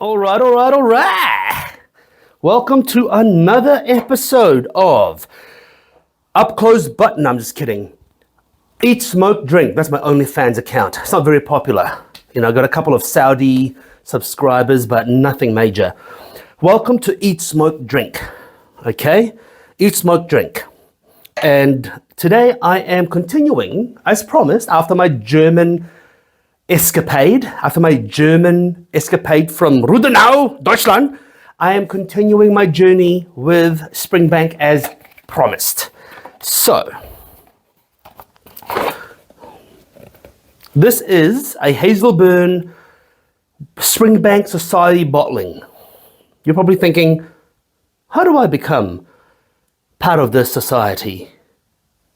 All right. Welcome to another episode of Up Close Button. I'm just kidding. Eat, Smoke, Drink. That's my OnlyFans account. It's not very popular. I got a couple of Saudi subscribers, but nothing major. Welcome to Eat, Smoke, Drink. Okay? Eat, Smoke, Drink. And today I am continuing, as promised, after my German escapade from Rudenau, Deutschland, I am continuing my journey with Springbank as promised. So, this is a Hazelburn Springbank Society bottling. You're probably thinking, how do I become part of this society?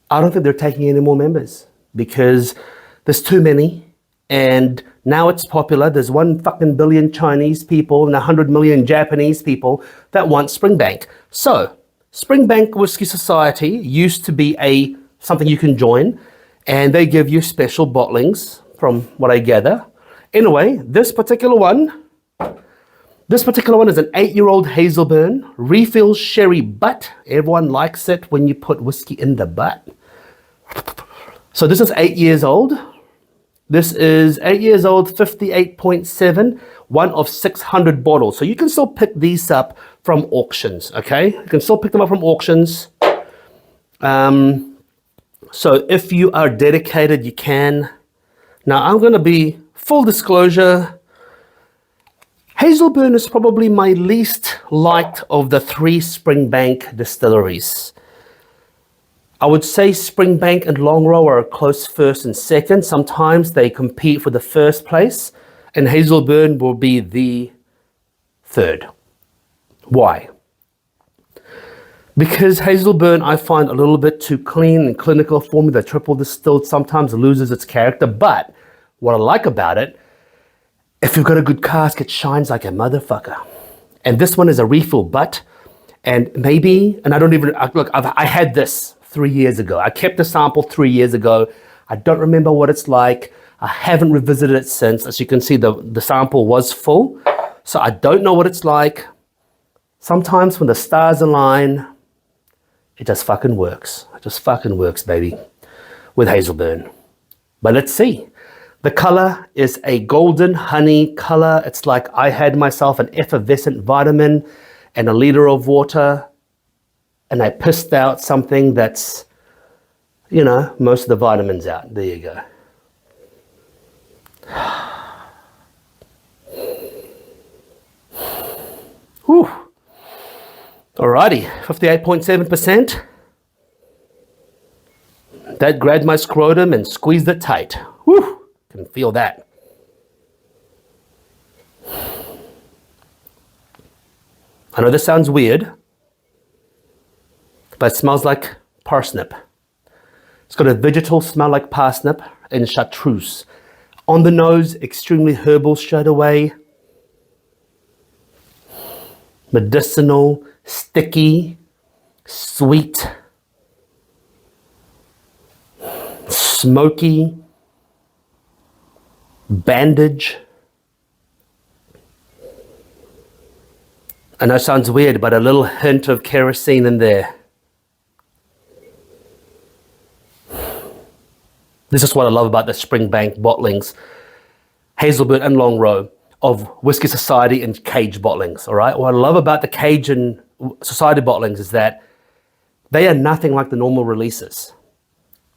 I don't think they're taking any more members because there's too many. And now it's popular. There's 1 fucking billion Chinese people and 100 million Japanese people that want Springbank. So, Springbank Whisky Society used to be something you can join, and they give you special bottlings from what I gather. Anyway, this particular one is an 8-year-old Hazelburn, refills sherry butt. Everyone likes it when you put whiskey in the butt. So this is 8 years old. This is 8 years old, 58.7, one of 600 bottles. So you can still pick these up from auctions, okay? You can still pick them up from auctions. So if you are dedicated, you can. Now I'm gonna be, full disclosure, Hazelburn is probably my least liked of the 3 Springbank distilleries. I would say Springbank and Longrow are close first and second. Sometimes they compete for the first place, and Hazelburn will be the third. Why? Because Hazelburn I find a little bit too clean and clinical for me. The triple distilled sometimes loses its character, but what I like about it, if you've got a good cask, it shines like a motherfucker. And this one is a refill butt, and maybe, and I don't even, look, I had this 3 years ago. I kept a sample 3 years ago. I don't remember what it's like. I haven't revisited it since. As you can see, the sample was full. So I don't know what it's like. Sometimes when the stars align, it just fucking works. It just fucking works, baby, with Hazelburn. But let's see. The color is a golden honey color. It's like I had myself an effervescent vitamin and a liter of water, and I pissed out something that's, most of the vitamins out. There you go. Whew. Alrighty, 58.7%. That grabbed my scrotum and squeezed it tight. Whew. Can feel that. I know this sounds weird, but it smells like parsnip. It's got a vegetal smell like parsnip and chartreuse. On the nose, extremely herbal straight away. Medicinal, sticky, sweet, smoky, bandage. I know it sounds weird, but a little hint of kerosene in there. This is what I love about the Springbank bottlings, Hazelburn and Longrow of Whisky Society and Cage bottlings, all right? What I love about the Cage and Society bottlings is that they are nothing like the normal releases.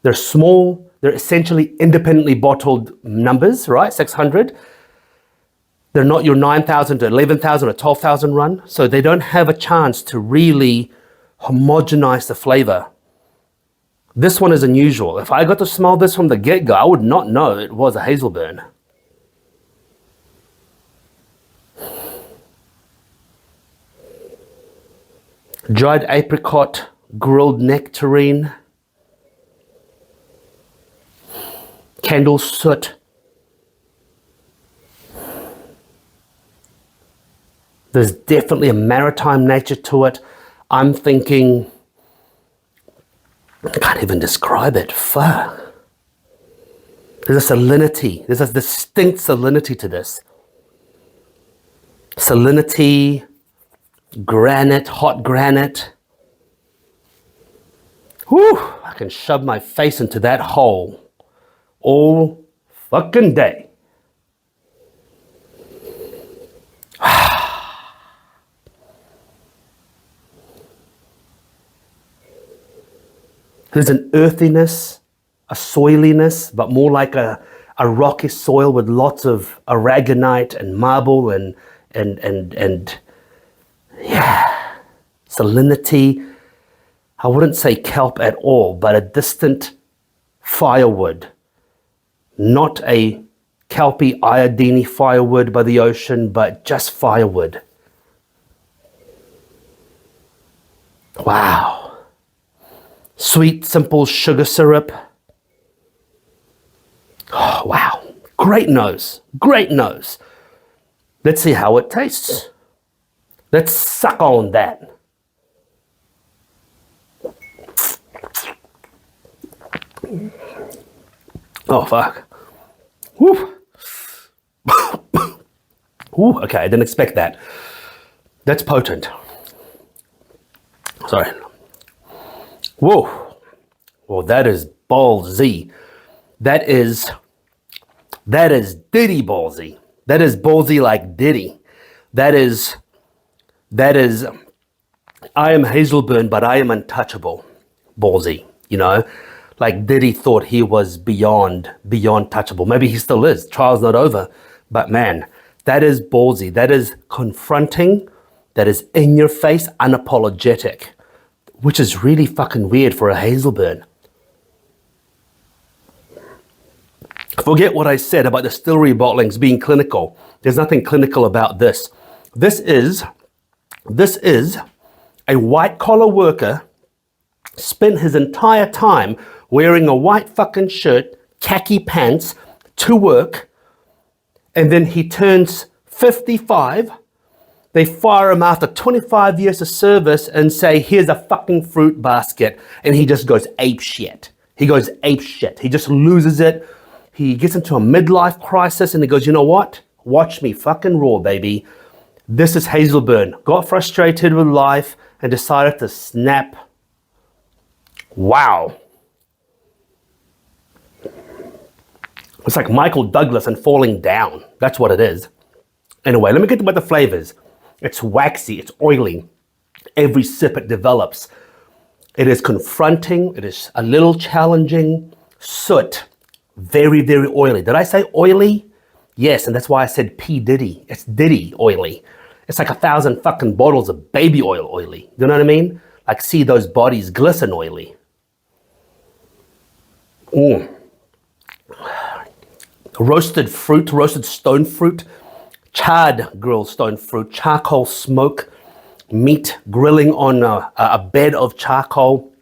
They're small, they're essentially independently bottled numbers, right? 600. They're not your 9,000 to 11,000 or 12,000 run, so they don't have a chance to really homogenize the flavor. This one is unusual. If I got to smell this from the get-go, I would not know it was a Hazelburn. Dried apricot, grilled nectarine, candle soot. There's definitely a maritime nature to it. I'm thinking, I can't even describe it. Fuck. There's a salinity. There's a distinct salinity to this. salinity, granite, hot granite. Whew, I can shove my face into that hole all fucking day. There's an earthiness, a soiliness, but more like a rocky soil with lots of aragonite and marble and yeah, salinity. I wouldn't say kelp at all, but a distant firewood. Not a kelpy, iodine firewood by the ocean, but just firewood. Wow. Sweet, simple sugar syrup. Oh, wow. Great nose. Great nose. Let's see how it tastes. Let's suck on that. Oh, fuck. Woo. Ooh, okay, I didn't expect that. That's potent. Sorry. Whoa. Well, that is ballsy. That is Diddy ballsy. That is ballsy like Diddy. That is, I am Hazelburn, but I am untouchable. Ballsy, you know? Like Diddy thought he was beyond touchable. Maybe he still is. Trial's not over. But man, that is ballsy. That is confronting. That is in your face, unapologetic. Which is really fucking weird for a Hazelburn. Forget what I said about distillery bottlings being clinical. There's nothing clinical about this. This is a white collar worker spent his entire time wearing a white fucking shirt, khaki pants to work, and then he turns 55. They fire him after 25 years of service and say, here's a fucking fruit basket. And he just goes ape shit. He goes ape shit. He just loses it. He gets into a midlife crisis and he goes, you know what? Watch me fucking roar, baby. This is Hazelburn. Got frustrated with life and decided to snap. Wow. It's like Michael Douglas and falling down. That's what it is. Anyway, let me get about the flavors. It's waxy, it's oily. Every sip it develops. It is confronting, it is a little challenging. Soot, very, very oily. Did I say oily? Yes, and that's why I said P. Diddy. It's Diddy oily. It's like 1,000 fucking bottles of baby oil oily. You know what I mean? Like see those bodies glisten oily. Roasted fruit, roasted stone fruit, charred grilled stone fruit, charcoal smoke, meat grilling on a bed of charcoal,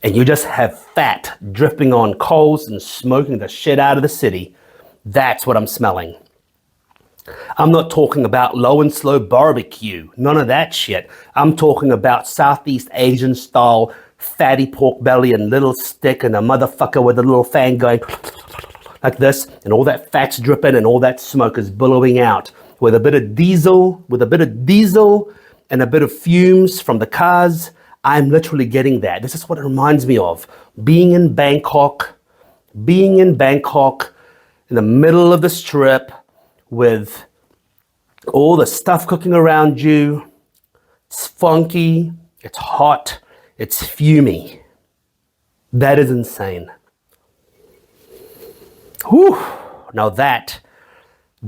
and you just have fat dripping on coals and smoking the shit out of the city. That's what I'm smelling. I'm not talking about low and slow barbecue, none of that shit. I'm talking about Southeast Asian style fatty pork belly and little stick and a motherfucker with a little fan going like this, and all that fat's dripping and all that smoke is billowing out with a bit of diesel, and a bit of fumes from the cars. I'm literally getting that. This is what it reminds me of. Being in Bangkok, in the middle of the strip with all the stuff cooking around you. It's funky, it's hot, it's fumy. That is insane. Whew. Now that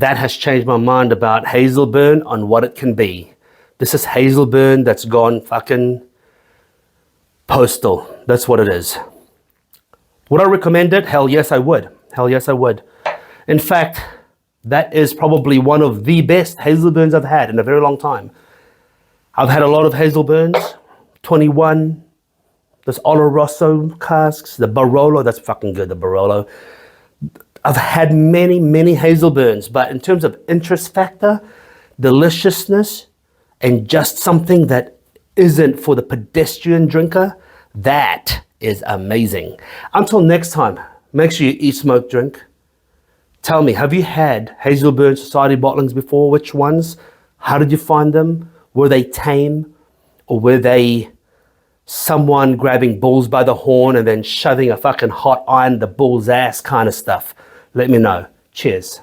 has changed my mind about Hazelburn on what it can be. This is Hazelburn that's gone fucking postal. That's what it is. Would I recommend it? Hell yes, I would. Hell yes, I would. In fact, that is probably one of the best Hazelburns I've had in a very long time. I've had a lot of Hazelburns, 21, those Oloroso casks, the Barolo, that's fucking good, the Barolo. I've had many, many Hazelburns, but in terms of interest factor, deliciousness, and just something that isn't for the pedestrian drinker, that is amazing. Until next time, make sure you eat, smoke, drink. Tell me, have you had Hazelburn Society bottlings before? Which ones? How did you find them? Were they tame? Or were they someone grabbing bulls by the horn and then shoving a fucking hot iron in the bull's ass kind of stuff? Let me know. Cheers.